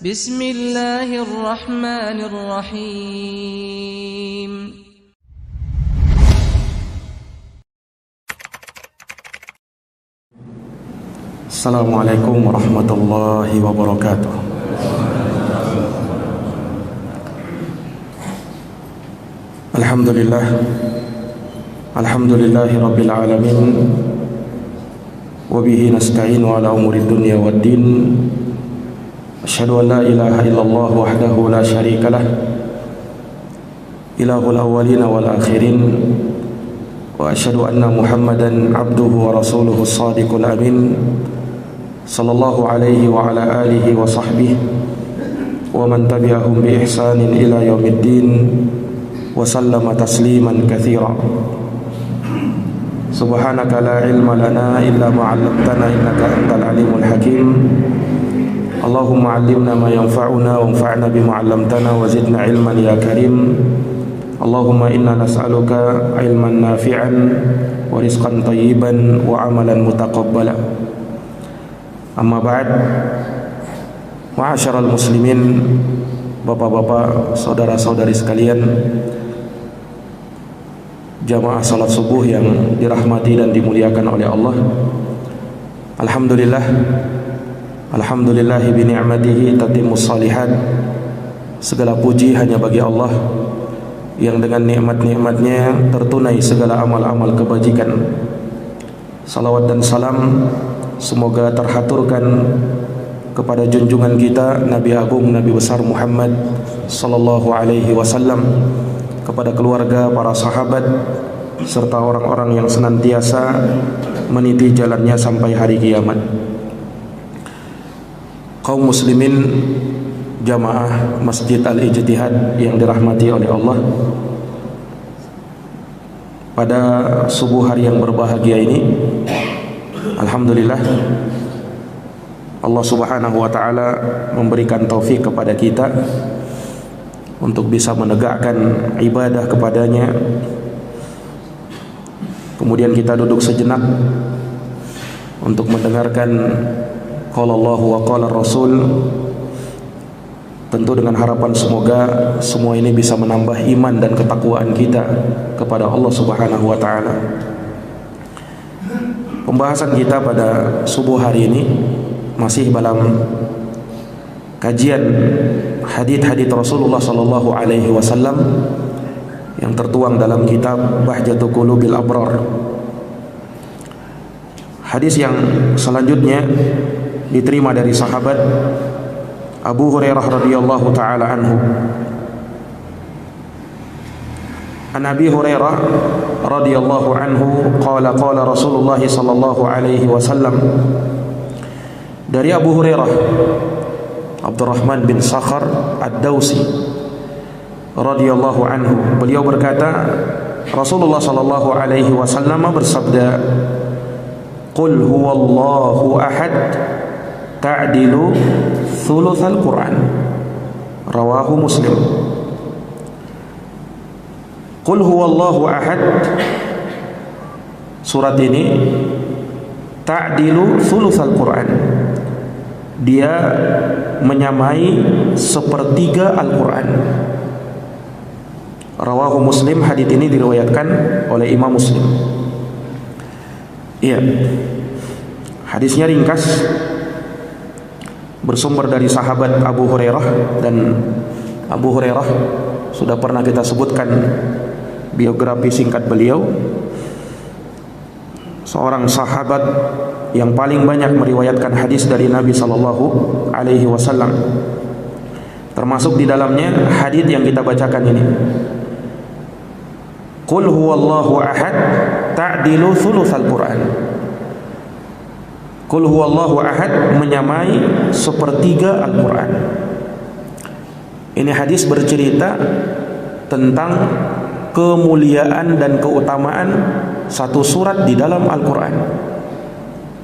Bismillahirrahmanirrahim. Assalamualaikum warahmatullahi wabarakatuh. Alhamdulillah, alhamdulillahi rabbil alamin, wabihi nasta'inu ala umuri dunya waddin. Asyhadu an la ilaha illallah wahdahu la syarika lah, ilahul awwalina wal akhirin. Wa asyhadu anna Muhammadan abduhu wa rasuluhu as-sadiqul amin, sallallahu alaihi wa ala alihi wa sahbihi wa man tabi'ahum bi ihsanin ila yaumiddin wa sallama tasliman katsira. Subhanaka la ilma lana illa ma 'allamtana innaka antal alimul hakim. Allahumma 'allimna ma yanfa'una wanfa'na bima 'allamtana wa zidna ilman ya karim. Allahumma inna nas'aluka ilman nafi'an wa rizqan tayyiban wa amalan mutaqabbala. Amma ba'd. Ma'asyiral muslimin, bapak-bapak, saudara-saudari sekalian, jamaah salat subuh yang dirahmati dan dimuliakan oleh Allah. Alhamdulillah, alhamdulillahi bi ni'matihi tatimmus shalihat. Segala puji hanya bagi Allah yang dengan nikmat-nikmatnya tertunai segala amal-amal kebajikan. Salawat dan salam semoga terhaturkan kepada junjungan kita Nabi Agung, Nabi besar Muhammad sallallahu alaihi wasallam, kepada keluarga, para sahabat, serta orang-orang yang senantiasa meniti jalannya sampai hari kiamat. Kaum muslimin jamaah Masjid Al-Ijtihad yang dirahmati oleh Allah, pada subuh hari yang berbahagia ini, alhamdulillah, Allah subhanahu wa ta'ala memberikan taufik kepada kita untuk bisa menegakkan ibadah kepadanya. Kemudian kita duduk sejenak untuk mendengarkan qala Allah wa qala Rasul, tentu dengan harapan semoga semua ini bisa menambah iman dan ketakwaan kita kepada Allah subhanahu wa ta'ala. Pembahasan kita pada subuh hari ini masih dalam kajian hadits-hadits Rasulullah sallallahu alaihi wasallam yang tertuang dalam kitab Bahjatul Qulubil Abrar. Hadis yang selanjutnya diterima dari sahabat Abu Hurairah radhiyallahu taala anhu. An Abi Hurairah radhiyallahu anhu qala qala Rasulullah sallallahu alaihi wasallam. Dari Abu Hurairah Abdurrahman bin Sakhar Ad-Dawsi radhiyallahu anhu, beliau berkata, Rasulullah sallallahu alaihi wasallam bersabda, "Qul huwallahu ahad ta'dilu thulutsal Qur'an." Rawahu Muslim. Qul huwallahu ahad, surat ini ta'dilu thulutsal Qur'an, dia menyamai sepertiga Al-Quran. Rawahu Muslim, hadits ini diriwayatkan oleh Imam Muslim. Iya, hadisnya ringkas, bersumber dari sahabat Abu Hurairah, dan Abu Hurairah sudah pernah kita sebutkan biografi singkat beliau. Seorang sahabat yang paling banyak meriwayatkan hadis dari Nabi sallallahu alaihi wasallam, termasuk di dalamnya hadis yang kita bacakan ini. Qul huwallahu ahad ta'dilu thulutsal Qur'an. Qul huwallahu ahad menyamai sepertiga Al-Quran. Ini hadis bercerita tentang kemuliaan dan keutamaan satu surat di dalam Al-Quran,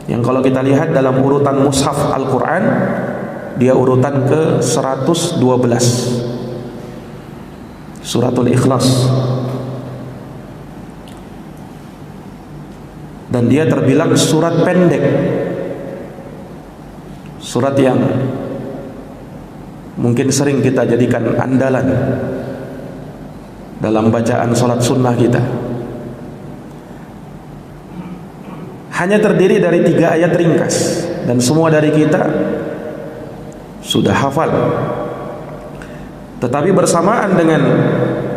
yang kalau kita lihat dalam urutan mushaf Al-Quran, dia urutan ke 112, Suratul Ikhlas. Dan dia terbilang surat pendek, surat yang mungkin sering kita jadikan andalan dalam bacaan salat sunnah kita. Hanya terdiri dari 3 ayat ringkas, dan semua dari kita sudah hafal. Tetapi bersamaan dengan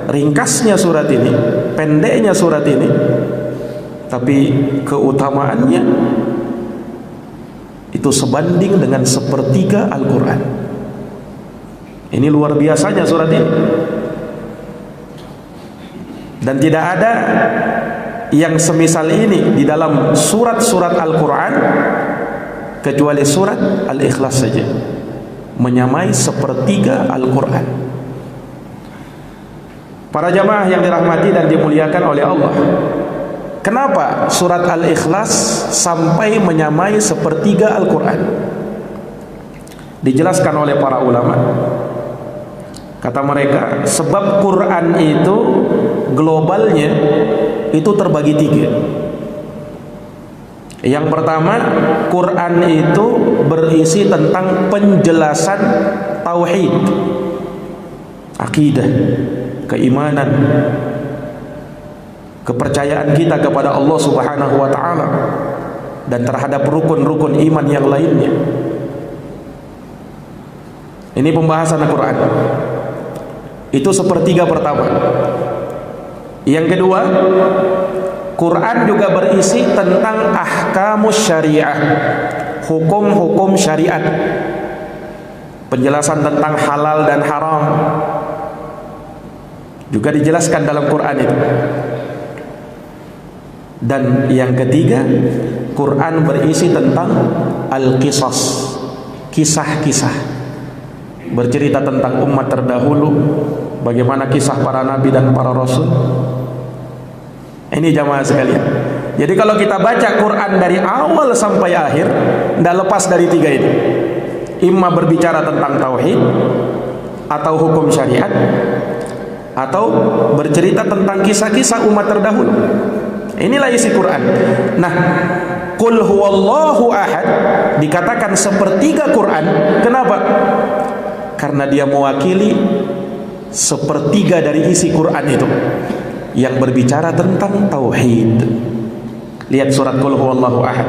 ringkasnya surat ini, pendeknya surat ini, tapi keutamaannya itu sebanding dengan sepertiga Al-Quran. Ini luar biasanya surat ini. Dan tidak ada yang semisal ini di dalam surat-surat Al-Quran kecuali surat Al-Ikhlas saja, menyamai sepertiga Al-Quran. Para jamaah yang dirahmati dan dimuliakan oleh Allah, kenapa surat Al-Ikhlas sampai menyamai sepertiga Al-Quran? Dijelaskan oleh para ulama. Kata mereka, sebab Quran itu globalnya itu terbagi 3. Yang pertama, Quran itu berisi tentang penjelasan tauhid, akidah, keimanan, kepercayaan kita kepada Allah Subhanahu wa taala dan terhadap rukun-rukun iman yang lainnya. Ini pembahasan Al-Quran. Itu sepertiga pertama. Yang kedua, Quran juga berisi tentang ahkamus syariah, hukum-hukum syariat, penjelasan tentang halal dan haram juga dijelaskan dalam Quran itu. Dan yang ketiga, Quran berisi tentang al-qisas, kisah-kisah, bercerita tentang umat terdahulu, bagaimana kisah para nabi dan para rasul. Ini jamaah sekalian. Jadi kalau kita baca Quran dari awal sampai akhir, tidak lepas dari 3 ini. Imma berbicara tentang tauhid, atau hukum syariat, atau bercerita tentang kisah-kisah umat terdahulu. Inilah isi Quran. Nah, Qul huwallahu ahad dikatakan sepertiga Quran. Kenapa? Karena dia mewakili sepertiga dari isi Quran itu, yang berbicara tentang tauhid. Lihat surat Qul huwallahu ahad.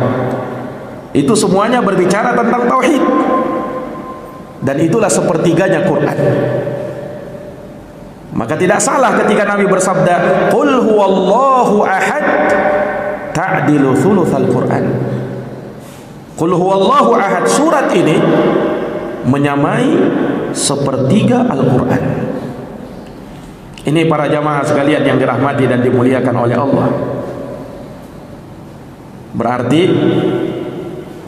Itu semuanya berbicara tentang tauhid. Dan itulah sepertiganya Quran. Maka tidak salah ketika Nabi bersabda, Qul huwallahu ahad ta'dilu thulutsal Quran. Qul huwallahu ahad, surat ini menyamai sepertiga Al-Quran. Ini para jamaah sekalian yang dirahmati dan dimuliakan oleh Allah. Berarti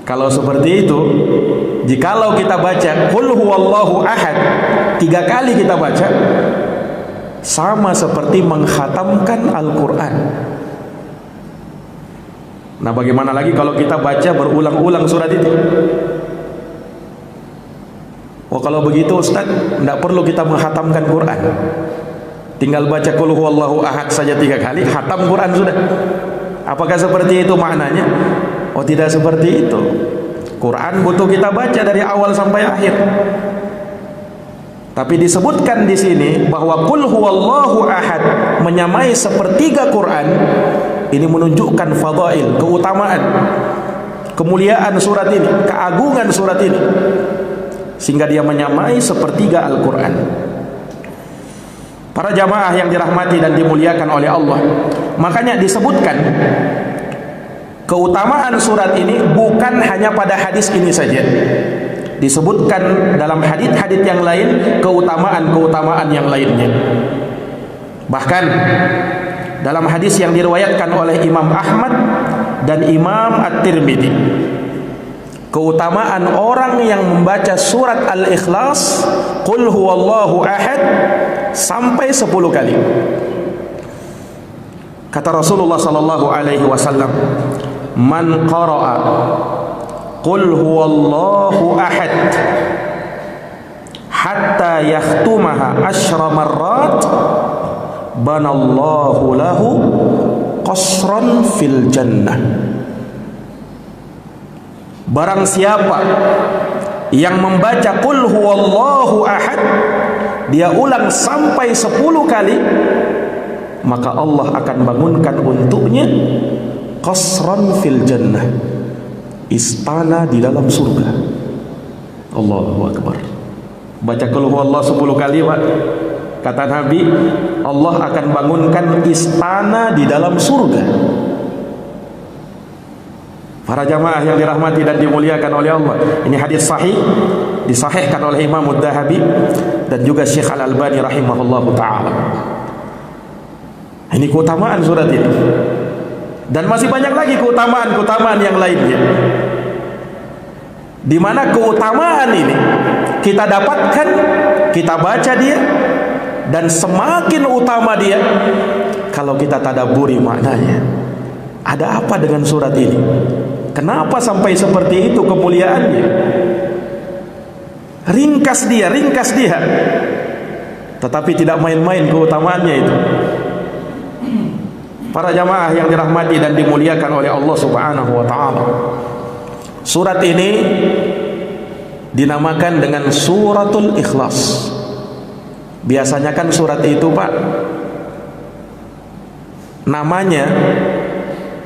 kalau seperti itu, jikalau kita baca Qul huwallahu ahad 3 kali kita baca, sama seperti menghatamkan Al-Quran. Nah, bagaimana lagi kalau kita baca berulang-ulang surat itu? Oh, kalau begitu Ustaz, tidak perlu kita menghatamkan Quran. Tinggal baca Qul huwallahu ahad saja 3 kali, khatam Quran sudah. Apakah seperti itu maknanya? Oh, tidak seperti itu. Quran butuh kita baca dari awal sampai akhir. Tapi disebutkan di sini bahwa Qul huwallahu ahad menyamai sepertiga Quran. Ini menunjukkan fadail, keutamaan, kemuliaan surat ini, keagungan surat ini, sehingga dia menyamai sepertiga Al-Quran. Para jamaah yang dirahmati dan dimuliakan oleh Allah, makanya disebutkan keutamaan surat ini bukan hanya pada hadis ini saja. Disebutkan dalam hadis-hadis yang lain keutamaan-keutamaan yang lainnya. Bahkan dalam hadis yang diriwayatkan oleh Imam Ahmad dan Imam At-Tirmidzi, keutamaan orang yang membaca surat Al-Ikhlas, Qul huwallahu ahad, sampai 10 kali. Kata Rasulullah sallallahu alaihi wasallam, man qara'a Qul huwallahu ahad hatta yakhtumaha 10 marrat, banallahu lahu qasran fil jannah. Barang siapa yang membaca Qul huwallahu ahad dia ulang sampai 10 kali, maka Allah akan bangunkan untuknya qasran fil jannah, istana di dalam surga. Allahu Akbar. Baca qul huwallahu 10 kali, Pak. Kata Nabi, Allah akan bangunkan istana di dalam surga. Para jamaah yang dirahmati dan dimuliakan oleh Allah, ini hadis sahih, disahihkan oleh Imam Ad-Dahabi dan juga Syekh Al-Albani rahimahullahu ta'ala. Ini keutamaan surat ini. Dan masih banyak lagi keutamaan-keutamaan yang lainnya, di mana keutamaan ini kita dapatkan, kita baca dia, dan semakin utama dia kalau kita tadabburi maknanya. Ada apa dengan surat ini? Kenapa sampai seperti itu kemuliaannya? Ringkas dia, tetapi tidak main-main keutamaannya itu. Para jamaah yang dirahmati dan dimuliakan oleh Allah Subhanahu wa ta'ala, surat ini dinamakan dengan Suratul Ikhlas. Biasanya kan surat itu, Pak, namanya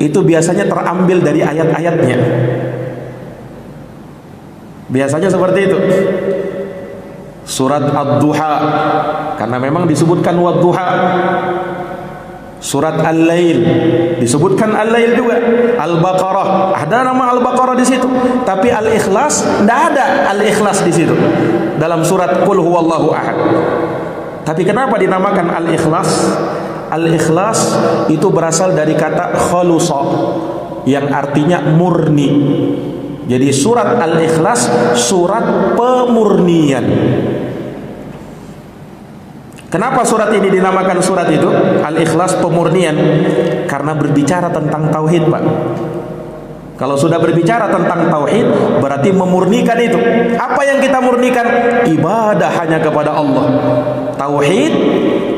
itu biasanya terambil dari ayat-ayatnya. Biasanya seperti itu. Surat Ad-Duha, karena memang disebutkan Wad-Duha. Surat Al-Lail, disebutkan Al-Lail juga. Al-Baqarah, ada nama Al-Baqarah di situ. Tapi Al-Ikhlas, tidak ada Al-Ikhlas di situ dalam surat Qul Huwallahu Ahad. Tapi kenapa dinamakan Al-Ikhlas? Al-Ikhlas itu berasal dari kata khalusa, yang artinya murni. Jadi surat Al-Ikhlas surat pemurnian. Kenapa surat ini dinamakan surat itu Al-Ikhlas, pemurnian? Karena berbicara tentang tauhid, Pak. Kalau sudah berbicara tentang tauhid, berarti memurnikan itu. Apa yang kita murnikan? Ibadah hanya kepada Allah. Tauhid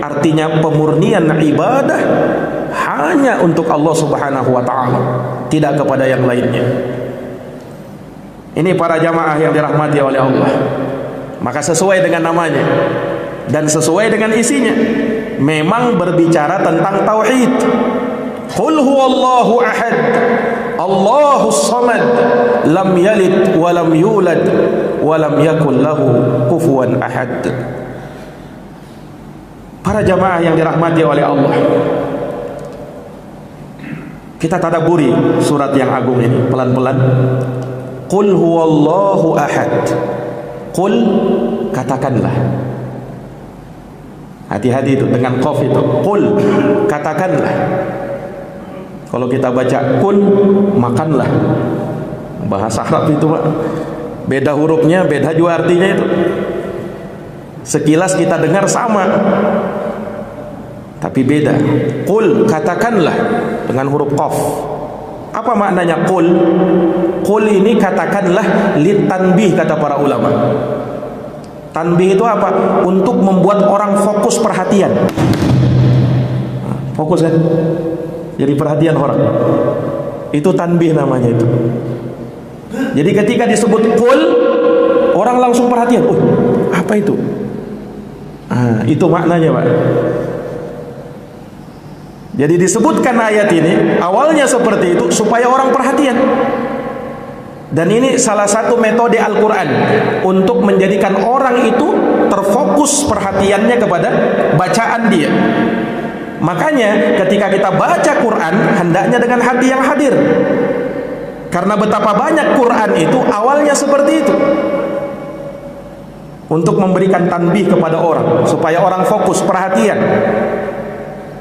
artinya pemurnian ibadah hanya untuk Allah Subhanahu wa ta'ala, tidak kepada yang lainnya. Ini para jamaah yang dirahmati oleh Allah. Maka sesuai dengan namanya dan sesuai dengan isinya, memang berbicara tentang tauhid. Qul huwallahu ahad, Allahus samad, lam yalid wa lam yulad wa lam yakul lahu kufuwan ahad. Para jamaah yang dirahmati oleh Allah, kita tadabburi surat yang agung ini pelan-pelan. Qul huwallahu ahad. Qul, katakanlah. Hati-hati itu dengan qaf itu. Qul, katakanlah. Kalau kita baca kun, makanlah. Bahasa Arab itu, Pak, beda hurufnya, beda juga artinya itu. Sekilas kita dengar sama, tapi beda. Qul, katakanlah, dengan huruf qaf. Apa maknanya qul? Qul ini katakanlah litanbih, kata para ulama. Tanbih itu apa? Untuk membuat orang fokus perhatian. Fokus kan? Jadi perhatian orang. Itu tanbih namanya itu. Jadi ketika disebut qul, orang langsung perhatian. Oh, apa itu? Itu maknanya, Pak. Jadi disebutkan ayat ini awalnya seperti itu supaya orang perhatian. Dan ini salah satu metode Al-Quran untuk menjadikan orang itu terfokus perhatiannya kepada bacaan dia. Makanya ketika kita baca Quran, hendaknya dengan hati yang hadir. Karena betapa banyak Quran itu awalnya seperti itu, untuk memberikan tanbih kepada orang supaya orang fokus perhatian.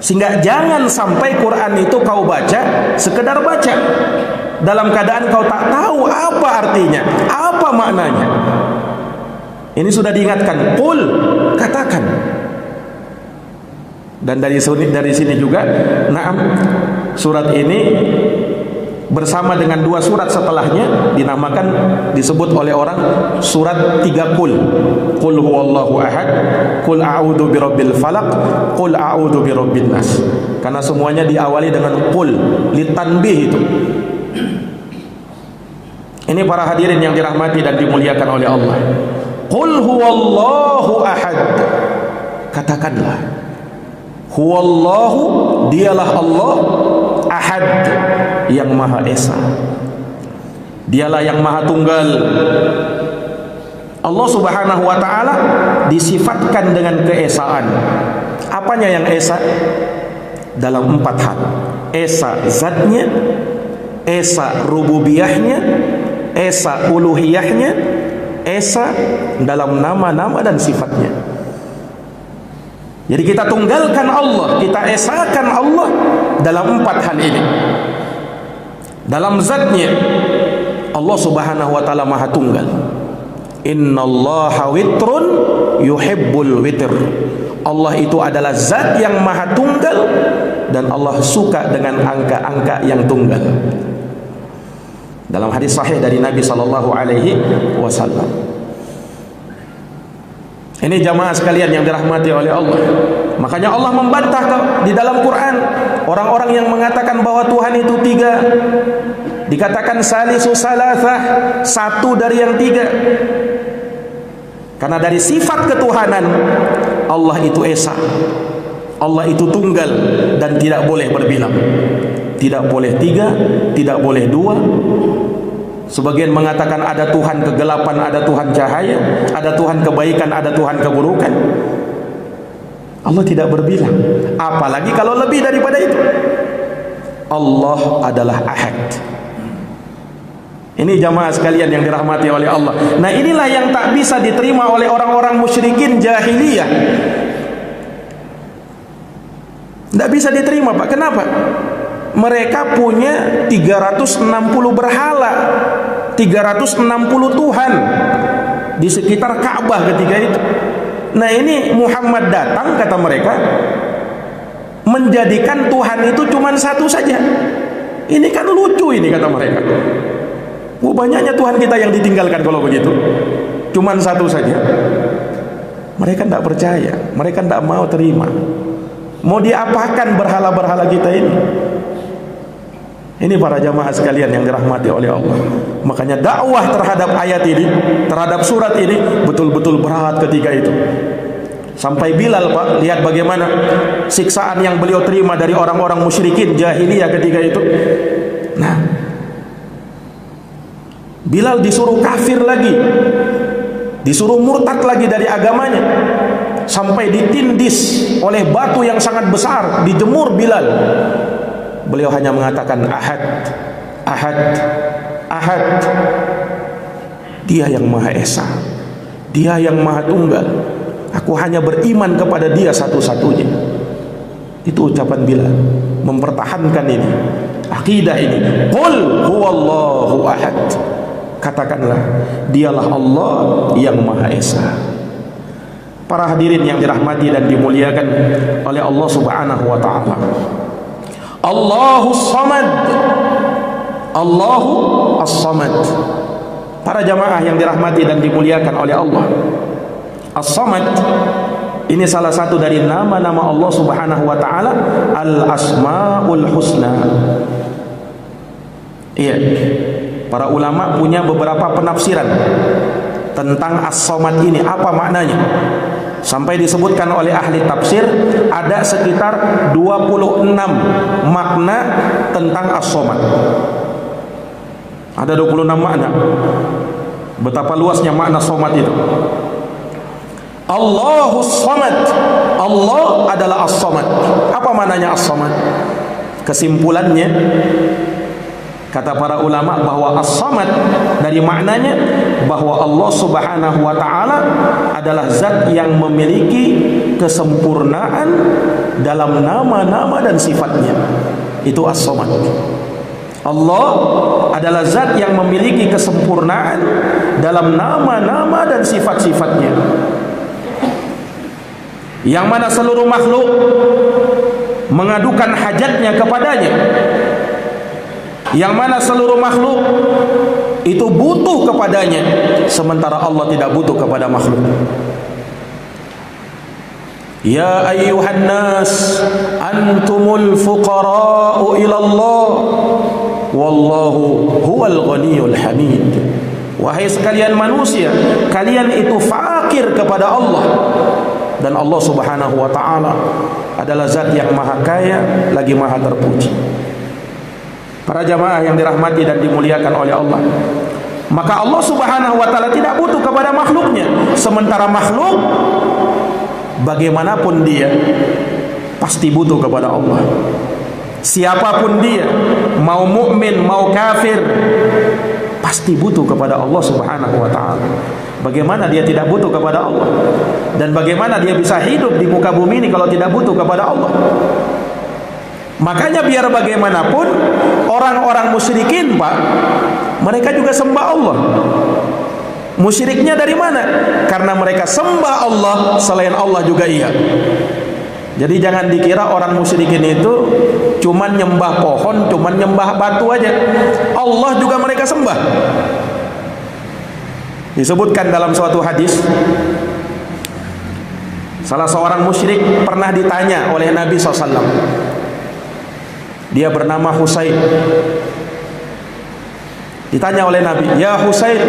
Sehingga jangan sampai Quran itu kau baca sekedar baca, dalam keadaan kau tak tahu apa artinya, apa maknanya. Ini sudah diingatkan, qul, katakan. Dan dari sini juga, surat ini bersama dengan dua surat setelahnya dinamakan, disebut oleh orang surat 3 qul. Qul huwallahu ahad, qul a'udzu birabbil falaq, qul a'udzu birabbin nas. Karena semuanya diawali dengan qul, litanbih itu. Ini para hadirin yang dirahmati dan dimuliakan oleh Allah. Qul huwallahu ahad. katakanlah, huwallahu, dialah Allah, ahad, yang maha esa, dialah yang maha tunggal. Allah subhanahu wa ta'ala disifatkan dengan keesaan. Apanya yang esa? Dalam 4 hal. Esa zatnya, esa rububiyahnya, esa uluhiyahnya, esa dalam nama-nama dan sifatnya. Jadi kita tunggalkan Allah, kita esakan Allah dalam 4 hal ini. Dalam zatnya, Allah subhanahu wa ta'ala maha tunggal. Innallaha witrun yuhibbul witr. Allah itu adalah zat yang maha tunggal, dan Allah suka dengan angka-angka yang tunggal. Dalam hadis sahih dari Nabi sallallahu alaihi wasallam. Ini jamaah sekalian yang dirahmati oleh Allah. Makanya Allah membantah di dalam Quran orang-orang yang mengatakan bahwa Tuhan itu 3. Dikatakan salisu salasah, satu dari yang 3. Karena dari sifat ketuhanan, Allah itu esa, Allah itu tunggal, dan tidak boleh berbilang. Tidak boleh 3, tidak boleh 2. Sebagian mengatakan ada Tuhan kegelapan, ada Tuhan cahaya, ada Tuhan kebaikan, ada Tuhan keburukan. Allah tidak berbilang. Apalagi kalau lebih daripada itu. Allah adalah ahad. Ini jamaah sekalian yang dirahmati oleh Allah. Nah, inilah yang tak bisa diterima oleh orang-orang musyrikin jahiliyah. Tidak bisa diterima, Pak. Kenapa? Mereka punya 360 berhala, 360 Tuhan di sekitar Ka'bah ketika itu. Nah, ini Muhammad datang, kata mereka, menjadikan Tuhan itu cuma satu saja. Ini kan lucu ini, kata mereka. Banyaknya Tuhan kita yang ditinggalkan kalau begitu, cuman satu saja. Mereka tidak percaya, mereka tidak mau terima. Mau diapakan berhala-berhala kita ini? Ini para jamaah sekalian yang dirahmati oleh Allah. Makanya dakwah terhadap ayat ini, terhadap surat ini betul-betul berat ketika itu. Sampai Bilal, Pak, lihat bagaimana siksaan yang beliau terima dari orang-orang musyrikin jahiliyah ketika itu. Nah, Bilal disuruh kafir lagi, disuruh murtad lagi dari agamanya, sampai ditindis oleh batu yang sangat besar, dijemur Bilal. Beliau hanya mengatakan ahad, ahad, ahad. Dia yang maha esa, dia yang maha tunggal. Aku hanya beriman kepada dia satu-satunya. Itu ucapan Bilal, mempertahankan ini, akidah ini. Qul huwallahu ahad. Katakanlah, dialah Allah yang maha esa. Para hadirin yang dirahmati dan dimuliakan oleh Allah subhanahu wa ta'ala, Allahus Samad, Allahu As-Samad. Para jamaah yang dirahmati dan dimuliakan oleh Allah, As-Samad ini salah satu dari nama-nama Allah subhanahu wa ta'ala, Al-Asma'ul Husna. Iya, para ulama punya beberapa penafsiran tentang As-Samad ini, apa maknanya. Sampai disebutkan oleh ahli tafsir ada sekitar 26 makna tentang As-Samad. Ada 26 makna. Betapa luasnya makna Samad itu. Allahus Samad, Allah adalah As-Samad. Apa maknanya As-Samad? Kesimpulannya, kata para ulama, bahwa As-Samad dari maknanya bahwa Allah subhanahu wa ta'ala adalah zat yang memiliki kesempurnaan dalam nama-nama dan sifatnya. Itu As-Samad. Allah adalah zat yang memiliki kesempurnaan dalam nama-nama dan sifat-sifatnya, yang mana seluruh makhluk mengadukan hajatnya kepadanya, yang mana seluruh makhluk itu butuh kepadanya, sementara Allah tidak butuh kepada makhluk. Ya ayyuhan nas antumul fuqara'u ila Allah wallahu huwal ghaniyul hamid. Wahai sekalian manusia, kalian itu fakir kepada Allah. Dan Allah Subhanahu wa taala adalah zat yang maha kaya lagi maha terpuji. Para jamaah yang dirahmati dan dimuliakan oleh Allah, maka Allah Subhanahu wa taala tidak butuh kepada makhluknya, sementara makhluk bagaimanapun dia pasti butuh kepada Allah. Siapapun dia, mau mukmin mau kafir, pasti butuh kepada Allah Subhanahu wa taala. Bagaimana dia tidak butuh kepada Allah? Dan bagaimana dia bisa hidup di muka bumi ini kalau tidak butuh kepada Allah? Makanya biar bagaimanapun orang-orang musyrikin, Pak, mereka juga sembah Allah. Musyriknya dari mana? Karena mereka sembah Allah, selain Allah juga iya. Jadi jangan dikira orang musyrikin itu cuman nyembah pohon, cuman nyembah batu aja. Allah juga mereka sembah. Disebutkan dalam suatu hadis, salah seorang musyrik pernah ditanya oleh Nabi SAW. Dia bernama Husain. Ditanya oleh Nabi, "Ya Husain,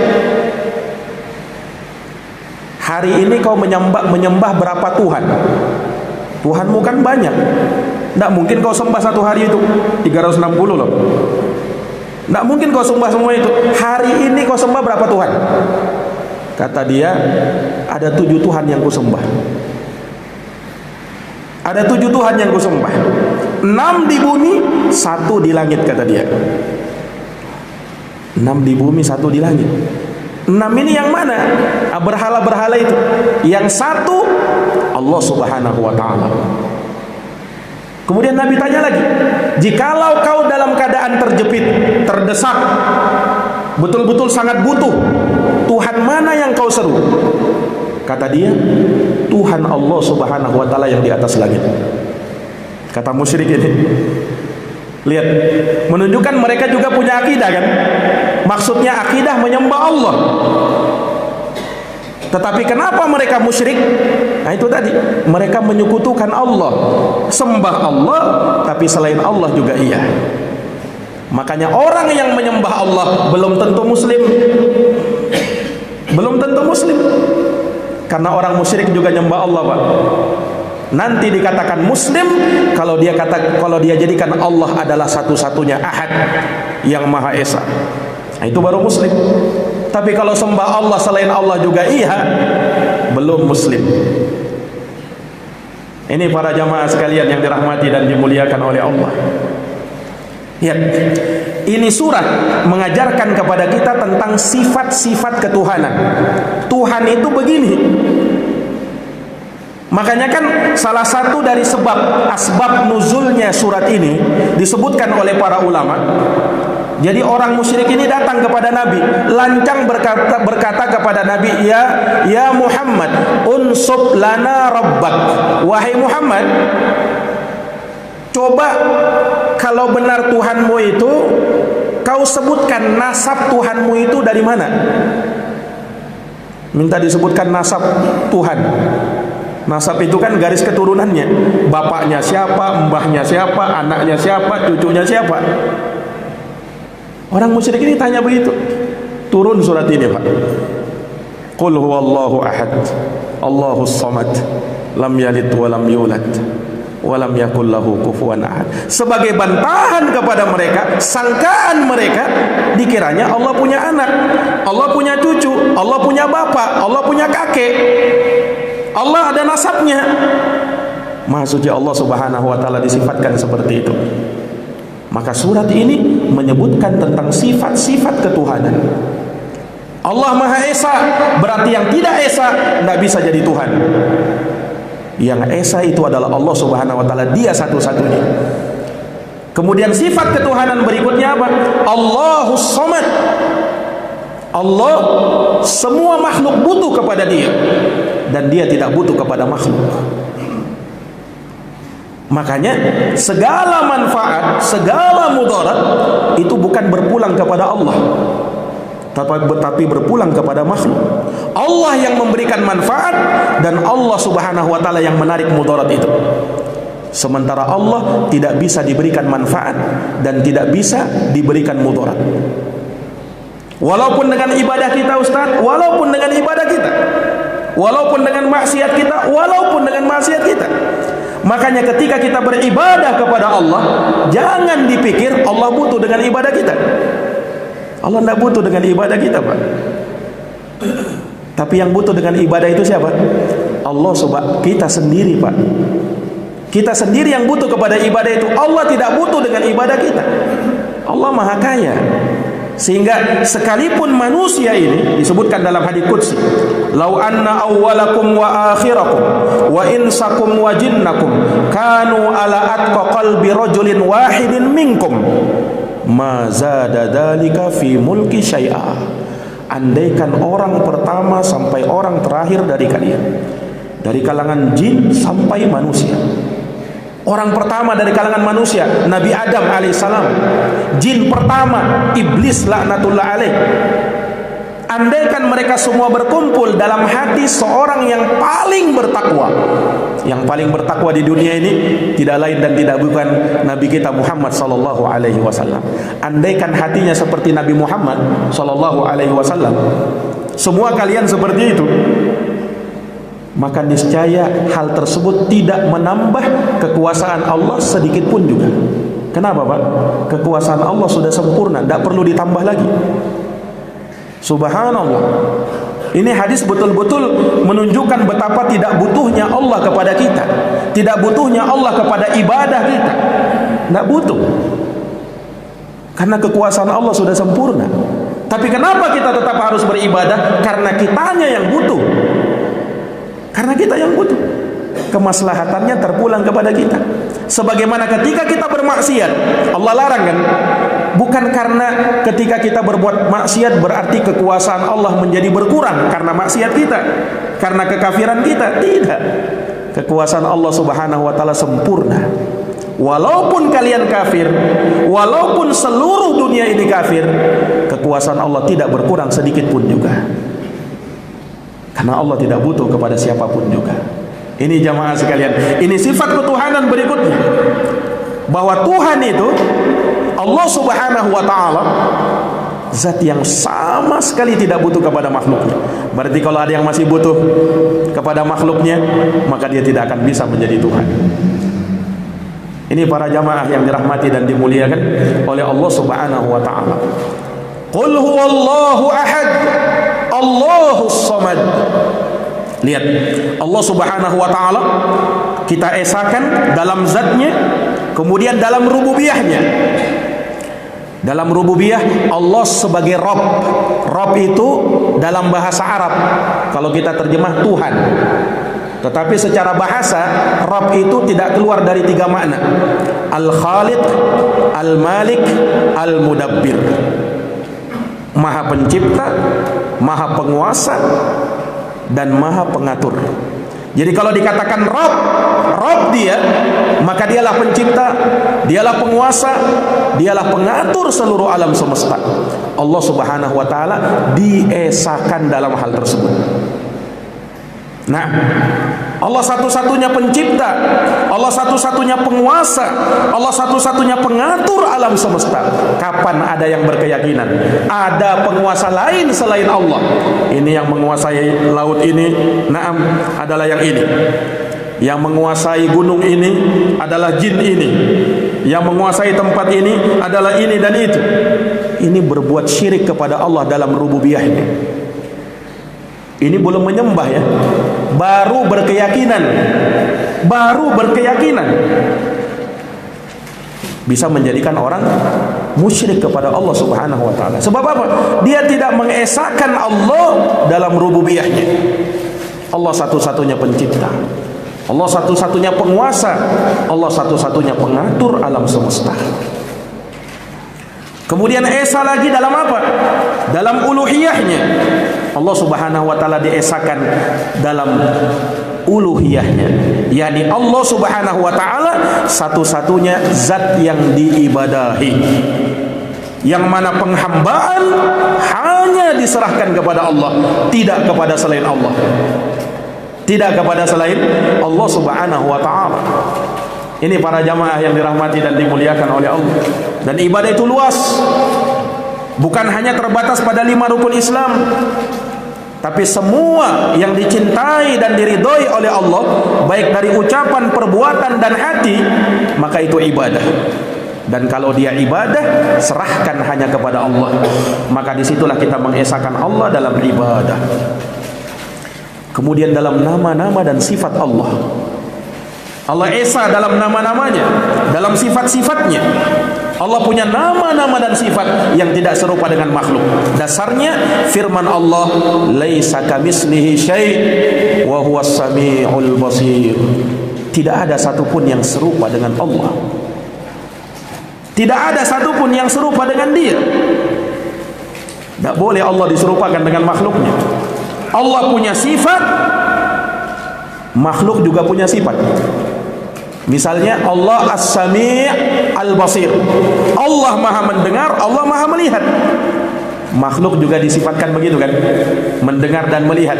hari ini kau menyembah berapa Tuhan? Tuhanmu kan banyak. Tidak mungkin kau sembah satu hari itu 360 loh. Tidak mungkin kau sembah semua itu. Hari ini kau sembah berapa Tuhan?" Kata dia, "Ada 7 Tuhan yang kusembah. Ada 7 Tuhan yang kusembah. 6 di bumi, 1 di langit," kata dia. 6 di bumi, 1 di langit. 6 ini yang mana? Berhala-berhala itu. Yang 1 Allah Subhanahu wa taala. Kemudian Nabi tanya lagi, "Jikalau kau dalam keadaan terjepit, terdesak, betul-betul sangat butuh, Tuhan mana yang kau seru?" Kata dia, "Tuhan Allah Subhanahu wa taala yang di atas langit." Kata musyrik ini. Lihat, menunjukkan mereka juga punya akidah kan? Maksudnya akidah menyembah Allah. Tetapi kenapa mereka musyrik? Nah itu tadi, mereka menyekutukan Allah. Sembah Allah, tapi selain Allah juga iya. Makanya orang yang menyembah Allah belum tentu muslim. Belum tentu muslim. Karena orang musyrik juga nyembah Allah, Pak. Nanti dikatakan muslim kalau dia jadikan Allah adalah satu-satunya ahad yang maha esa. Nah, itu baru muslim. Tapi kalau sembah Allah selain Allah juga iya, belum muslim. Ini para jamaah sekalian yang dirahmati dan dimuliakan oleh Allah. Ya, ini surat mengajarkan kepada kita tentang sifat-sifat ketuhanan. Tuhan itu begini. Makanya kan salah satu dari asbab nuzulnya surat ini disebutkan oleh para ulama. Jadi orang musyrik ini datang kepada Nabi, lancang berkata kepada Nabi, ya Muhammad, unsub lana rabbak. Wahai Muhammad, coba kalau benar Tuhanmu itu, kau sebutkan nasab Tuhanmu itu dari mana? Minta disebutkan nasab Tuhan. Nasab itu kan garis keturunannya. Bapaknya siapa, mbahnya siapa, anaknya siapa, cucunya siapa. Orang musyrik ini tanya begitu. Turun surat ini, Pak. Qul huwallahu ahad, Allahus samad, lam yalid wa lam yulad, wa lam yakul lahu kufuwan ahad. Sebagai bantahan kepada mereka, sangkaan mereka dikiranya Allah punya anak, Allah punya cucu, Allah punya bapak, Allah punya kakek. Allah ada nasabnya. Maha suci Allah Subhanahu wa taala disifatkan seperti itu. Maka surat ini menyebutkan tentang sifat-sifat ketuhanan. Allah Maha Esa, berarti yang tidak esa tidak bisa jadi Tuhan. Yang esa itu adalah Allah Subhanahu wa taala, dia satu-satunya. Kemudian sifat ketuhanan berikutnya apa? Allahus samad. Allah semua makhluk butuh kepada dia dan dia tidak butuh kepada makhluk. Makanya segala manfaat, segala mudarat itu bukan berpulang kepada Allah, tapi berpulang kepada makhluk. Allah yang memberikan manfaat dan Allah Subhanahu wa taala yang menarik mudarat itu. Sementara Allah tidak bisa diberikan manfaat dan tidak bisa diberikan mudarat. Walaupun dengan ibadah kita, Ustaz, walaupun dengan ibadah kita, walaupun dengan maksiat kita, walaupun dengan maksiat kita. Makanya ketika kita beribadah kepada Allah, jangan dipikir Allah butuh dengan ibadah kita. Allah tidak butuh dengan ibadah kita, Pak. Tapi yang butuh dengan ibadah itu siapa? Allah subhanahu, kita sendiri, Pak. Kita sendiri yang butuh kepada ibadah itu. Allah tidak butuh dengan ibadah kita. Allah Maha Kaya. Sehingga sekalipun manusia ini disebutkan dalam hadits qudsi, "Lau anna awwalakum wa akhirakum wa insakum wa jinnakum kanu ala atqa qalbi rajulin wahidin minkum ma zada dzalika fi mulki syai'a." Andaikan orang pertama sampai orang terakhir dari kalian, dari kalangan jin sampai manusia. Orang pertama dari kalangan manusia Nabi Adam alaihissalam, jin pertama iblis laknatullah alaih. Andaikan mereka semua berkumpul dalam hati seorang yang paling bertakwa. Yang paling bertakwa di dunia ini tidak lain dan tidak bukan Nabi kita Muhammad sallallahu alaihi wasallam. Andaikan hatinya seperti Nabi Muhammad sallallahu alaihi wasallam, semua kalian seperti itu, maka niscaya hal tersebut tidak menambah kekuasaan Allah sedikit pun juga. Kenapa, Pak? Kekuasaan Allah sudah sempurna, tidak perlu ditambah lagi. Subhanallah. Ini hadis betul-betul menunjukkan betapa tidak butuhnya Allah kepada kita, tidak butuhnya Allah kepada ibadah kita. Tidak butuh, karena kekuasaan Allah sudah sempurna. Tapi kenapa kita tetap harus beribadah? Karena kitanya yang butuh. Karena kita yang butuh. Kemaslahatannya terpulang kepada kita. Sebagaimana ketika kita bermaksiat, Allah larang kan? Bukan karena ketika kita berbuat maksiat berarti kekuasaan Allah menjadi berkurang karena maksiat kita, karena kekafiran kita. Tidak. Kekuasaan Allah subhanahu wa ta'ala sempurna. Walaupun kalian kafir, walaupun seluruh dunia ini kafir, kekuasaan Allah tidak berkurang sedikit pun juga. Karena Allah tidak butuh kepada siapapun juga. Ini jamaah sekalian, ini sifat ketuhanan berikutnya, bahwa Tuhan itu Allah subhanahu wa ta'ala zat yang sama sekali tidak butuh kepada makhluknya. Berarti kalau ada yang masih butuh kepada makhluknya, maka dia tidak akan bisa menjadi Tuhan. Ini para jamaah yang dirahmati dan dimuliakan oleh Allah subhanahu wa ta'ala. Qul huwallahu ahad, Allahus samad. Lihat, Allah subhanahu wa ta'ala kita esakan dalam zatnya, kemudian dalam rububiyahnya. Dalam rububiyah Allah sebagai Rabb. Rabb itu dalam bahasa Arab kalau kita terjemah Tuhan. Tetapi secara bahasa Rabb itu tidak keluar dari tiga makna: Al-Khaliq, Al-Malik, Al-Mudabbir. Maha pencipta, maha penguasa, dan maha pengatur. Jadi kalau dikatakan Rabb dia, maka dialah pencipta, dialah penguasa, dialah pengatur seluruh alam semesta. Allah subhanahu wa ta'ala diesakan dalam hal tersebut. Nah, Allah satu-satunya pencipta, Allah satu-satunya penguasa, Allah satu-satunya pengatur alam semesta. Kapan ada yang berkeyakinan ada penguasa lain selain Allah? Ini yang menguasai laut ini, naam, adalah yang ini. Yang menguasai gunung ini adalah jin ini. Yang menguasai tempat ini adalah ini dan itu. Ini berbuat syirik kepada Allah dalam rububiyahnya. Ini belum menyembah ya, baru berkeyakinan, bisa menjadikan orang musyrik kepada Allah subhanahu wa ta'ala. Sebab apa? Dia tidak mengesahkan Allah dalam rububiyahnya. Allah satu-satunya pencipta, Allah satu-satunya penguasa, Allah satu-satunya pengatur alam semesta. Kemudian esa lagi dalam apa? Dalam uluhiyahnya. Allah subhanahu wa ta'ala diesakan dalam uluhiyahnya, yakni Allah subhanahu wa ta'ala satu-satunya zat yang diibadahi, yang mana penghambaan hanya diserahkan kepada Allah, tidak kepada selain Allah, tidak kepada selain Allah subhanahu wa ta'ala. Ini para jamaah yang dirahmati dan dimuliakan oleh Allah. Dan ibadah itu luas, bukan hanya terbatas pada 5 rukun Islam, Tapi semua yang dicintai dan diridhoi oleh Allah, baik dari ucapan, perbuatan dan hati, maka itu ibadah. Dan kalau dia ibadah, serahkan hanya kepada Allah. Maka disitulah kita mengesahkan Allah dalam ibadah. Kemudian dalam nama-nama dan sifat Allah, Allah esa dalam nama-namanya, dalam sifat-sifatnya. Allah punya nama-nama dan sifat yang tidak serupa dengan makhluk. Dasarnya firman Allah, laisa kamitslihi syai' wa huwas samiul basir. Tidak ada satupun yang serupa dengan Allah. Tidak ada satupun yang serupa dengan Dia. Tidak boleh Allah diserupakan dengan makhluknya. Allah punya sifat, makhluk juga punya sifat. Misalnya Allah As-Sami' Al-Basir. Allah Maha mendengar, Allah Maha melihat. Makhluk juga disifatkan begitu kan, mendengar dan melihat.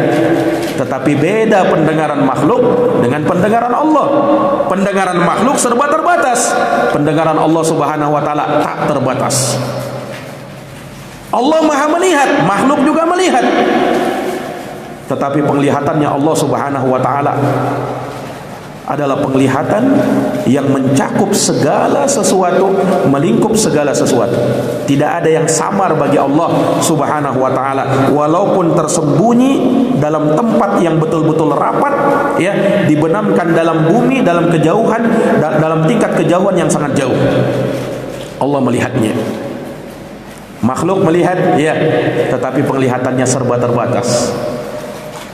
Tetapi beda pendengaran makhluk dengan pendengaran Allah. Pendengaran makhluk serba terbatas, pendengaran Allah Subhanahu wa taala tak terbatas. Allah Maha melihat, makhluk juga melihat. Tetapi penglihatannya Allah Subhanahu wa taala adalah penglihatan yang mencakup segala sesuatu, melingkup segala sesuatu. Tidak ada yang samar bagi Allah Subhanahu wa taala, walaupun tersembunyi dalam tempat yang betul-betul rapat, ya, dibenamkan dalam bumi, dalam kejauhan, dalam tingkat kejauhan yang sangat jauh. Allah melihatnya. Makhluk melihat, ya, tetapi penglihatannya serba terbatas.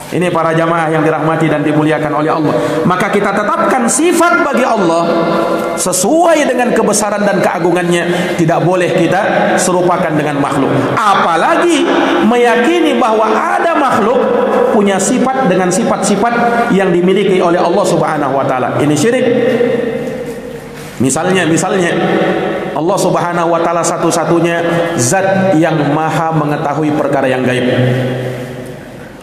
Ini para jamaah yang dirahmati dan dimuliakan oleh Allah. Maka kita tetapkan sifat bagi Allah sesuai dengan kebesaran dan keagungannya. Tidak boleh kita serupakan dengan makhluk. Apalagi meyakini bahwa ada makhluk punya sifat dengan sifat-sifat yang dimiliki oleh Allah Subhanahu wa taala. Ini syirik. Misalnya Allah Subhanahu wa taala satu-satunya zat yang maha mengetahui perkara yang gaib.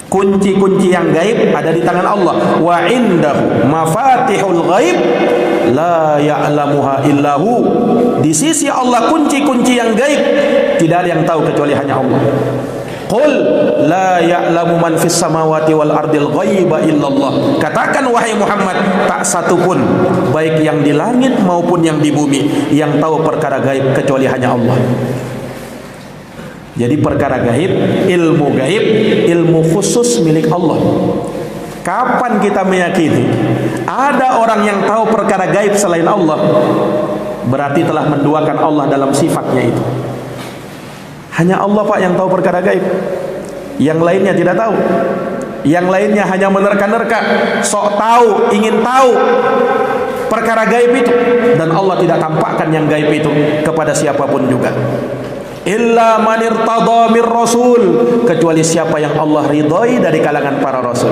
Kunci-kunci yang gaib ada di tangan Allah. Wa indahu mafatihul ghaib la ya'lamuha illahu. Di sisi Allah kunci-kunci yang gaib tidak ada yang tahu kecuali hanya Allah. Qul la ya'lamu man fis samawati wal ardil ghaiba illallah. Katakan wahai Muhammad, tak satu pun baik yang di langit maupun yang di bumi yang tahu perkara gaib kecuali hanya Allah. Jadi perkara gaib, ilmu khusus milik Allah. Kapan kita meyakini ada orang yang tahu perkara gaib selain Allah, berarti telah menduakan Allah dalam sifatnya itu. Hanya Allah Pak yang tahu perkara gaib, yang lainnya tidak tahu. Yang lainnya hanya menerka-nerka, sok tahu, ingin tahu perkara gaib itu, dan Allah tidak tampakkan yang gaib itu kepada siapapun juga. Illa man irtada mir rasul, kecuali siapa yang Allah ridhoi dari kalangan para rasul.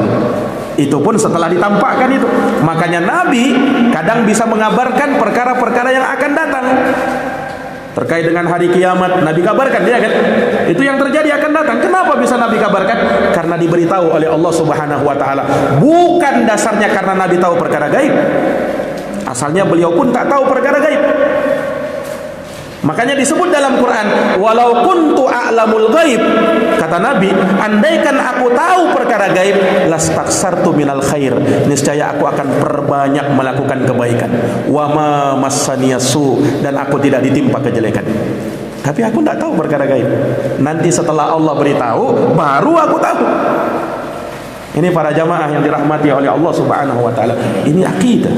Itu pun setelah ditampakkan itu. Makanya Nabi kadang bisa mengabarkan perkara-perkara yang akan datang. Terkait dengan hari kiamat, Nabi kabarkan, dia kan? Itu yang terjadi akan datang. Kenapa bisa Nabi kabarkan? Karena diberitahu oleh Allah Subhanahu wa taala. Bukan dasarnya karena Nabi tahu perkara gaib. Asalnya beliau pun tak tahu perkara gaib. Makanya disebut dalam Quran, walau kuntu a'lamul ghaib, kata Nabi, andaikan aku tahu perkara gaib, lastaksartu minal khair, niscaya aku akan perbanyak melakukan kebaikan. Wa ma massaniyasu, dan aku tidak ditimpa kejelekan. Tapi aku tidak tahu perkara gaib. Nanti setelah Allah beritahu, baru aku tahu. Ini para jamaah yang dirahmati oleh Allah Subhanahu wa taala. Ini akidah.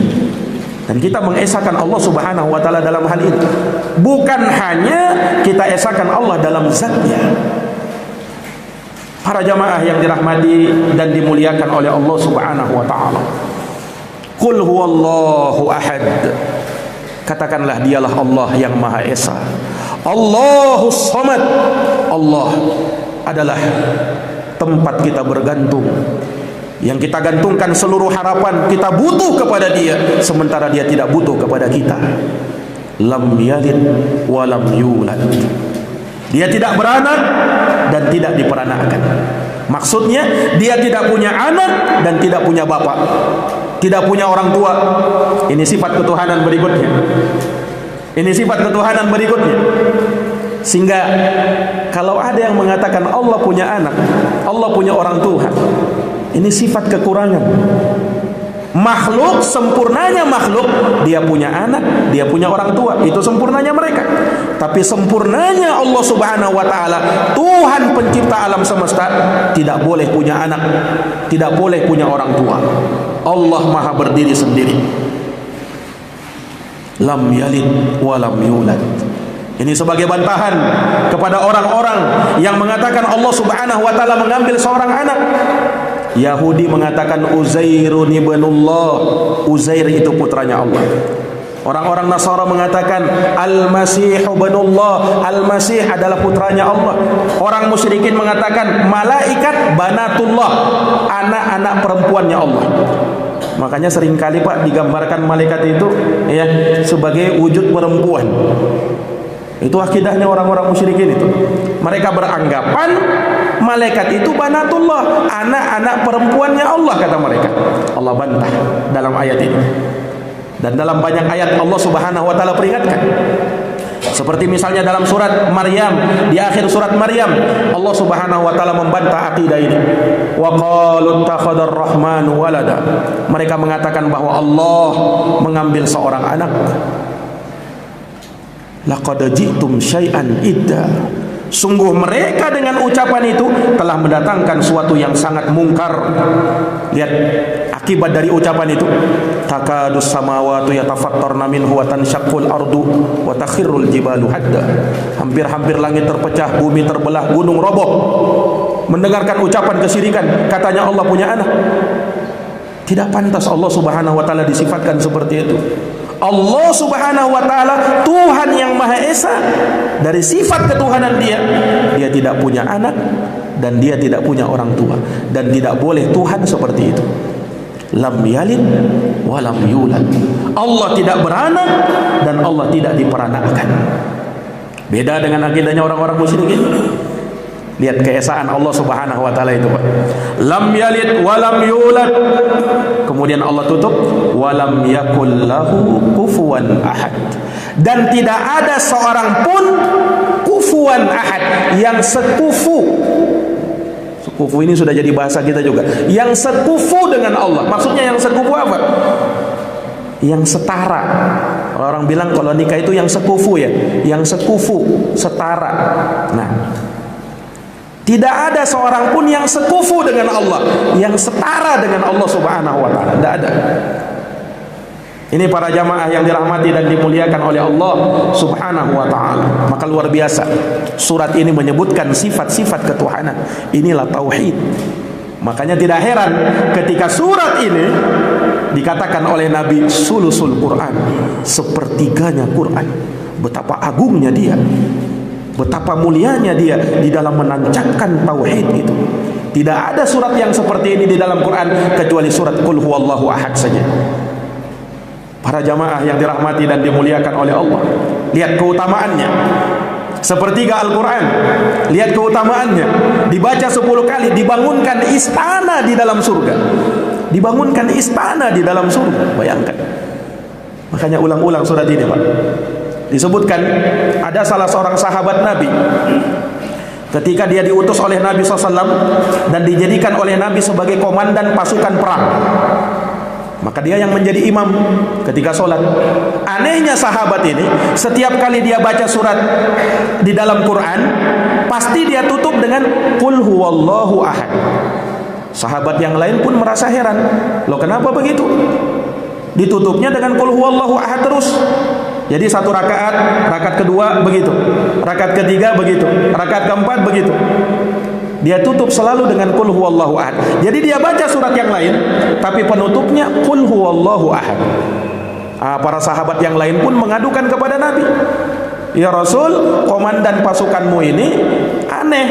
Dan kita mengesahkan Allah Subhanahu wa taala dalam hal itu. Bukan hanya kita esahkan Allah dalam zatnya. Para jamaah yang dirahmati dan dimuliakan oleh Allah Subhanahu wa taala. Qul huwallahu ahad. Katakanlah dialah Allah yang Maha Esa. Allahus Samad. Allah adalah tempat kita bergantung, yang kita gantungkan seluruh harapan. Kita butuh kepada Dia, sementara Dia tidak butuh kepada kita. Lam yalid wa lam yulad. Dia tidak beranak dan tidak diperanakkan. Maksudnya Dia tidak punya anak dan tidak punya bapak, tidak punya orang tua. Ini sifat ketuhanan berikutnya. Ini sifat ketuhanan berikutnya. Sehingga kalau ada yang mengatakan Allah punya anak, Allah punya orang tua, ini sifat kekurangan. Makhluk, sempurnanya makhluk, dia punya anak, dia punya orang tua, itu sempurnanya mereka. Tapi sempurnanya Allah Subhanahu wa taala, Tuhan pencipta alam semesta, tidak boleh punya anak, tidak boleh punya orang tua. Allah Maha berdiri sendiri. Lam yalid wa lam yulad. Ini sebagai bantahan kepada orang-orang yang mengatakan Allah Subhanahu wa taala mengambil seorang anak. Yahudi mengatakan Uzairun ibnullah, Uzair itu putranya Allah. Orang-orang Nasara mengatakan Al-Masih ibnullah, Al-Masih adalah putranya Allah. Orang musyrikin mengatakan malaikat banatullah, anak-anak perempuannya Allah. Makanya seringkali Pak digambarkan malaikat itu ya sebagai wujud perempuan. Itu akidahnya orang-orang musyrikin itu. Mereka beranggapan malaikat itu banatullah, anak-anak perempuannya Allah, kata mereka. Allah bantah dalam ayat ini. Dan dalam banyak ayat Allah Subhanahu wa taala peringatkan. Seperti misalnya dalam surat Maryam, di akhir surat Maryam, Allah Subhanahu wa taala membantah akidah ini. Wa qalu ittakhadar rahmanu walada. Mereka mengatakan bahwa Allah mengambil seorang anak. Laqad ji'tum syai'an idda. Sungguh mereka dengan ucapan itu telah mendatangkan suatu yang sangat mungkar. Lihat akibat dari ucapan itu. Takadus samawati yatafattarna minhu wa tanshaqqul ardu wa takhirrul jibalu hadda. Hampir-hampir langit terpecah, bumi terbelah, gunung roboh. Mendengarkan ucapan kesyirikan, katanya Allah punya anak. Tidak pantas Allah Subhanahu wa taala disifatkan seperti itu. Allah Subhanahu wa taala Tuhan yang Maha Esa. Dari sifat ketuhanan dia, dia tidak punya anak dan dia tidak punya orang tua, dan tidak boleh Tuhan seperti itu. Lam yalid wa lam yulad. Allah tidak beranak dan Allah tidak diperanakkan. Beda dengan akidahnya orang-orang musyrikin. Lihat keesaan Allah Subhanahu wa taala itu, Pak. Lam yalid wa lam yulad. Kemudian Allah tutup wa lam yakul lahu kufuwan ahad. Dan tidak ada seorang pun kufuwan ahad, yang sekufu. Sekufu ini sudah jadi bahasa kita juga. Yang sekufu dengan Allah. Maksudnya yang sekufu apa? Yang setara. Orang bilang kalau nikah itu yang sekufu ya, yang sekufu, setara. Nah, tidak ada seorang pun yang sekufu dengan Allah, yang setara dengan Allah Subhanahu wa taala. Tidak ada. Ini para jamaah yang dirahmati dan dimuliakan oleh Allah Subhanahu wa taala. Maka luar biasa, surat ini menyebutkan sifat-sifat ketuhanan. Inilah tauhid. Makanya tidak heran ketika surat ini dikatakan oleh Nabi sulusul Quran, sepertiganya Quran. Betapa agungnya dia, betapa mulianya dia di dalam menancapkan tauhid itu. Tidak ada surat yang seperti ini di dalam Quran kecuali surat Qul huwallahu ahad saja. Para jamaah yang dirahmati dan dimuliakan oleh Allah, lihat keutamaannya. Sepertiga Al-Quran, lihat keutamaannya. Dibaca 10 kali, dibangunkan istana di dalam surga. Dibangunkan istana di dalam surga. Bayangkan. Makanya ulang-ulang surat ini, Pak. Disebutkan ada salah seorang sahabat Nabi, ketika dia diutus oleh Nabi SAW dan dijadikan oleh Nabi sebagai komandan pasukan perang, maka dia yang menjadi imam ketika sholat. Anehnya sahabat ini, setiap kali dia baca surat di dalam Quran, pasti dia tutup dengan Qul huwallahu ahad. Sahabat yang lain pun merasa heran, loh kenapa begitu? Ditutupnya dengan Qul huwallahu ahad terus. Jadi satu rakaat, rakaat kedua begitu, rakaat ketiga begitu, rakaat keempat begitu. Dia tutup selalu dengan Qul huwallahu ahad. Jadi dia baca surat yang lain, tapi penutupnya Qul huwallahu ahad. Para sahabat yang lain pun mengadukan kepada Nabi, ya Rasul, komandan pasukanmu ini aneh.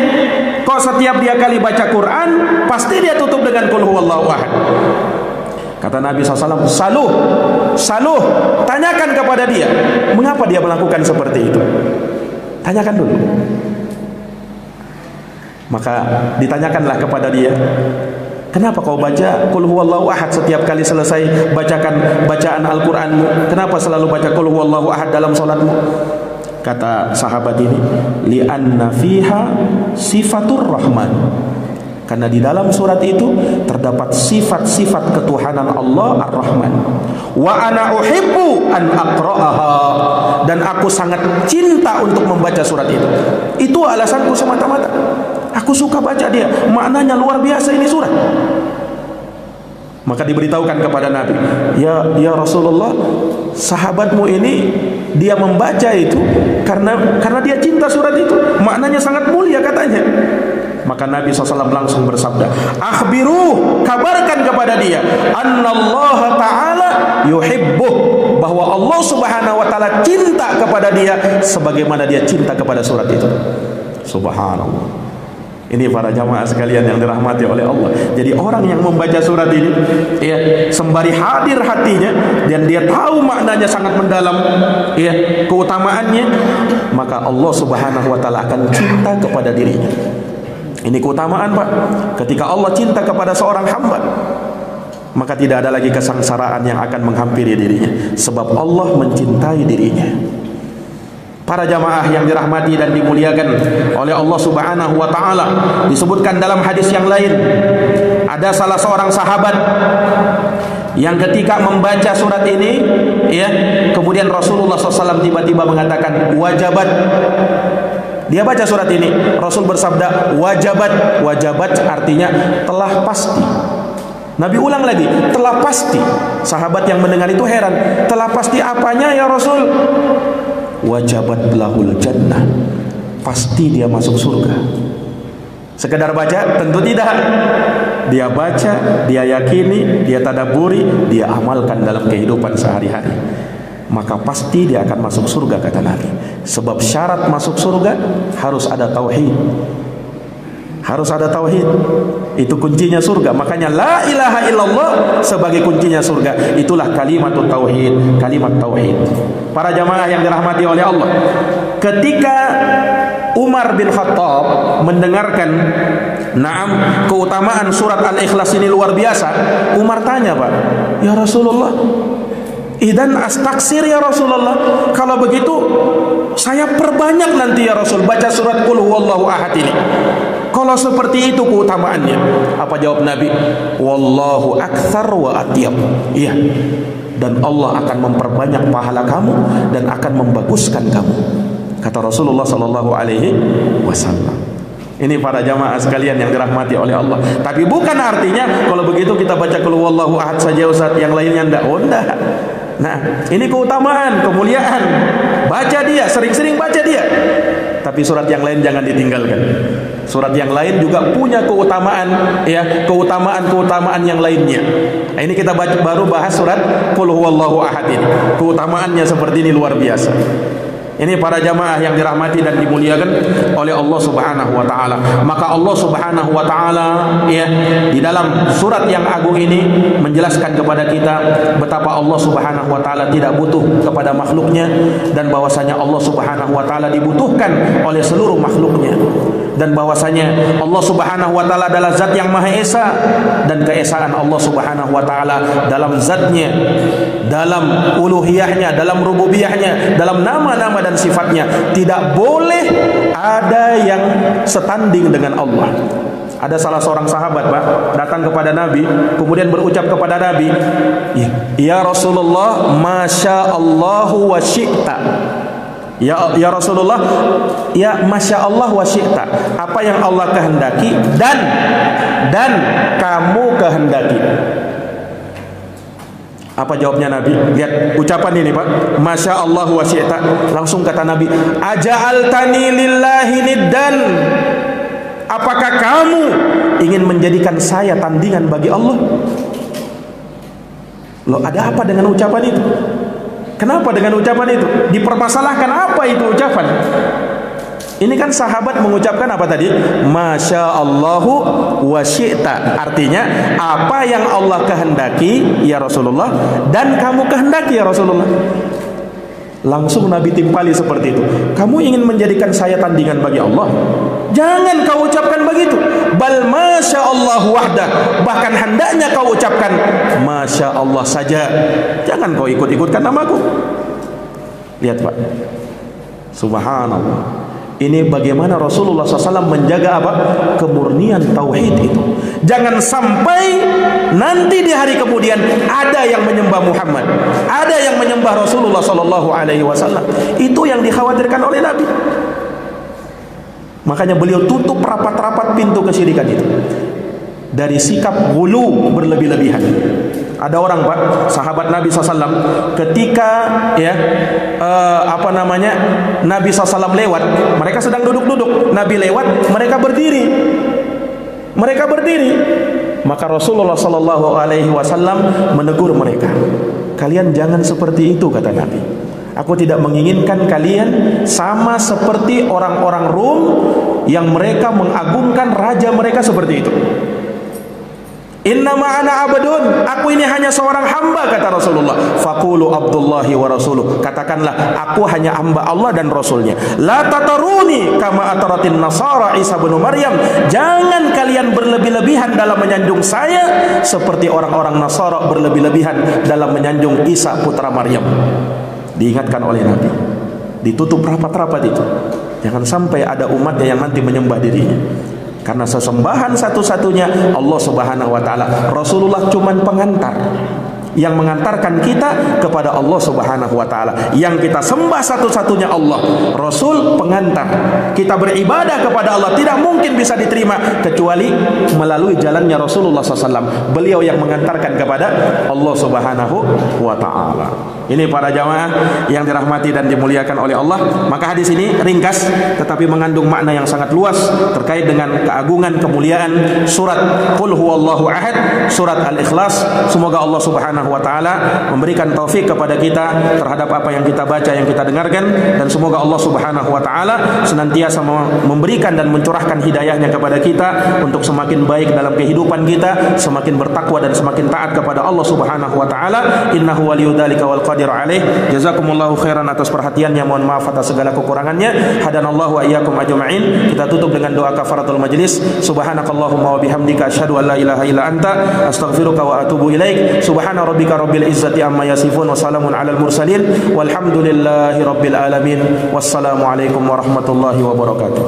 Kok setiap dia kali baca Quran, pasti dia tutup dengan Qul huwallahu ahad. Kata Nabi SAW, saluh, tanyakan kepada dia, mengapa dia melakukan seperti itu. Tanyakan dulu. Maka ditanyakanlah kepada dia, kenapa kau baca Qul huwallahu ahad setiap kali selesai bacakan bacaan Al-Quranmu? Kenapa selalu baca Qul huwallahu ahad dalam sholatmu? Kata sahabat ini, li'anna fiha sifatur rahman, karena di dalam surat itu terdapat sifat-sifat ketuhanan Allah Ar-Rahman. Wa ana uhibbu an aqra'aha, dan aku sangat cinta untuk membaca surat itu. Itu alasanku semata-mata. Aku suka baca dia, maknanya luar biasa ini surat. Maka diberitahukan kepada Nabi, ya Rasulullah, sahabatmu ini dia membaca itu karena dia cinta surat itu, maknanya sangat mulia katanya. Maka Nabi SAW langsung bersabda, akhbiruh, kabarkan kepada dia, annallaha ta'ala yuhibbuh, bahwa Allah Subhanahu wa ta'ala cinta kepada dia sebagaimana dia cinta kepada surat itu. Subhanallah. Ini para jamaah sekalian yang dirahmati oleh Allah. Jadi orang yang membaca surat ini, ya, sembari hadir hatinya dan dia tahu maknanya sangat mendalam, ya, keutamaannya, maka Allah Subhanahu wa ta'ala akan cinta kepada dirinya. Ini keutamaan, Pak. Ketika Allah cinta kepada seorang hamba, maka tidak ada lagi kesengsaraan yang akan menghampiri dirinya, sebab Allah mencintai dirinya. Para jamaah yang dirahmati dan dimuliakan oleh Allah Subhanahu wa ta'ala, disebutkan dalam hadis yang lain, ada salah seorang sahabat yang ketika membaca surat ini, ya, kemudian Rasulullah SAW tiba-tiba mengatakan wajabat. Dia baca surat ini, Rasul bersabda wajabat. Wajabat artinya telah pasti. Nabi ulang lagi, telah pasti. Sahabat yang mendengar itu heran, telah pasti apanya ya Rasul? Wajabat lahul jannah, pasti dia masuk surga. Sekedar baca? Tentu tidak. Dia baca, dia yakini, dia tadabburi, dia amalkan dalam kehidupan sehari-hari, maka pasti dia akan masuk surga, kata Nabi. Sebab syarat masuk surga harus ada tauhid. Harus ada tauhid. Itu kuncinya surga. Makanya la ilaha illallah sebagai kuncinya surga. Itulah kalimat tauhid, kalimat tauhid. Para jamaah yang dirahmati oleh Allah, ketika Umar bin Khattab mendengarkan keutamaan surat Al-Ikhlas ini luar biasa, Umar tanya, Pak, ya Rasulullah, idan astaksir ya Rasulullah, kalau begitu saya perbanyak nanti ya Rasul baca surat Qul huwallahu ahad ini. Kalau seperti itu keutamaannya, apa jawab Nabi? Wallahu aktsar wa atyab. Iya. Dan Allah akan memperbanyak pahala kamu dan akan membaguskan kamu, kata Rasulullah sallallahu alaihi wasallam. Ini para jamaah sekalian yang dirahmati oleh Allah. Tapi bukan artinya kalau begitu kita baca Qul huwallahu ahad saja Ustaz, yang lainnya enggak. Oh enggak. Nah, ini keutamaan, kemuliaan. Baca dia, sering-sering baca dia. Tapi surat yang lain jangan ditinggalkan. Surat yang lain juga punya keutamaan, ya, keutamaan yang lainnya. Nah, ini kita baru bahas surat Qul huwallahu ahad ini. Keutamaannya seperti ini luar biasa. Ini para jamaah yang dirahmati dan dimuliakan oleh Allah Subhanahu wa taala. Maka Allah Subhanahu wa taala, ya, di dalam surat yang agung ini menjelaskan kepada kita betapa Allah Subhanahu wa taala tidak butuh kepada makhluknya, dan bahwasanya Allah Subhanahu wa taala dibutuhkan oleh seluruh makhluknya, dan bahwasanya Allah Subhanahu wa taala adalah zat yang Maha Esa, dan keesaan Allah Subhanahu wa taala dalam zatnya, dalam uluhiyahnya, dalam rububiyahnya, dalam nama-nama dan sifatnya tidak boleh ada yang setanding dengan Allah. Ada salah seorang sahabat, Pak, datang kepada Nabi, kemudian berucap kepada Nabi, ya Rasulullah, masya Allahu wa syi'ta. Ya Rasulullah, ya masya Allah wa syi'ta, apa yang Allah kehendaki dan kamu kehendaki. Apa jawabnya Nabi? Lihat ucapan ini, Pak. Masya Allah wa syi'ta. Langsung kata Nabi, aja'altani lillahi niddan. Apakah kamu ingin menjadikan saya tandingan bagi Allah? Loh, ada apa dengan ucapan itu? Kenapa dengan ucapan itu? Dipermasalahkan apa itu ucapan? Ini kan sahabat mengucapkan apa tadi? Masya Allahu wa syi'ta. Artinya apa yang Allah kehendaki ya Rasulullah, dan kamu kehendaki ya Rasulullah. Langsung Nabi timpali seperti itu. Kamu ingin menjadikan saya tandingan bagi Allah? Jangan kau ucapkan begitu. Bal masya Allah wahdah. Bahkan hendaknya kau ucapkan masya Allah saja. Jangan kau ikut-ikutkan namaku. Lihat, Pak, Subhanallah. Ini bagaimana Rasulullah SAW menjaga apa? Kemurnian tauhid itu. Jangan sampai nanti di hari kemudian ada yang menyembah Muhammad, ada yang menyembah Rasulullah SAW. Itu yang dikhawatirkan oleh Nabi. Makanya beliau tutup rapat-rapat pintu kesyirikan itu dari sikap ghulu, berlebih-lebihan. Ada orang, Pak, sahabat Nabi SAW, ketika Nabi SAW lewat, mereka sedang duduk-duduk, Nabi lewat, mereka berdiri. Maka Rasulullah SAW menegur mereka. Kalian jangan seperti itu, kata Nabi. Aku tidak menginginkan kalian sama seperti orang-orang Rum yang mereka mengagungkan raja mereka seperti itu. Innama ana abdun, aku ini hanya seorang hamba, kata Rasulullah. Faqulu Abdullahi wa rasuluh, katakanlah aku hanya hamba Allah dan Rasulnya. La tataruni kama ataratin nasara Isa bin Maryam, jangan kalian berlebih-lebihan dalam menyanjung saya seperti orang-orang Nasara berlebih-lebihan dalam menyanjung Isa putra Maryam. Diingatkan oleh Nabi, ditutup rapat-rapat itu. Jangan sampai ada umatnya yang nanti menyembah dirinya. Karena sesembahan satu-satunya Allah Subhanahu wa taala. Rasulullah cuman pengantar yang mengantarkan kita kepada Allah Subhanahu wa taala. Yang kita sembah satu-satunya Allah. Rasul pengantar. Kita beribadah kepada Allah tidak mungkin bisa diterima kecuali melalui jalannya Rasulullah SAW. Beliau yang mengantarkan kepada Allah Subhanahu wa taala. Ini para jamaah yang dirahmati dan dimuliakan oleh Allah. Maka hadis ini ringkas tetapi mengandung makna yang sangat luas terkait dengan keagungan, kemuliaan surat Qul Huwallahu Ahad, surat Al-Ikhlas. Semoga Allah Subhanahu wa taala memberikan taufik kepada kita terhadap apa yang kita baca, yang kita dengarkan, dan semoga Allah Subhanahu wa taala senantiasa memberikan dan mencurahkan hidayahnya kepada kita untuk semakin baik dalam kehidupan kita, semakin bertakwa dan semakin taat kepada Allah Subhanahu wa taala. Innahu waliyudzalika wal qadir alaih. Jazakumullahu khairan atas perhatiannya, mohon maaf atas segala kekurangannya. Hadanallahu wa iyyakum ajma'in. Kita tutup dengan doa kafaratul majlis. Subhanakallahumma wa bihamdika asyhadu an la ilaha illa anta astaghfiruka wa atubu ilaik. Subhana rabbika rabbil izzati amma yasifun wa salamun alal mursalin walhamdulillahi rabbil alamin. Wassalamu alaikum warahmatullahi wabarakatuh.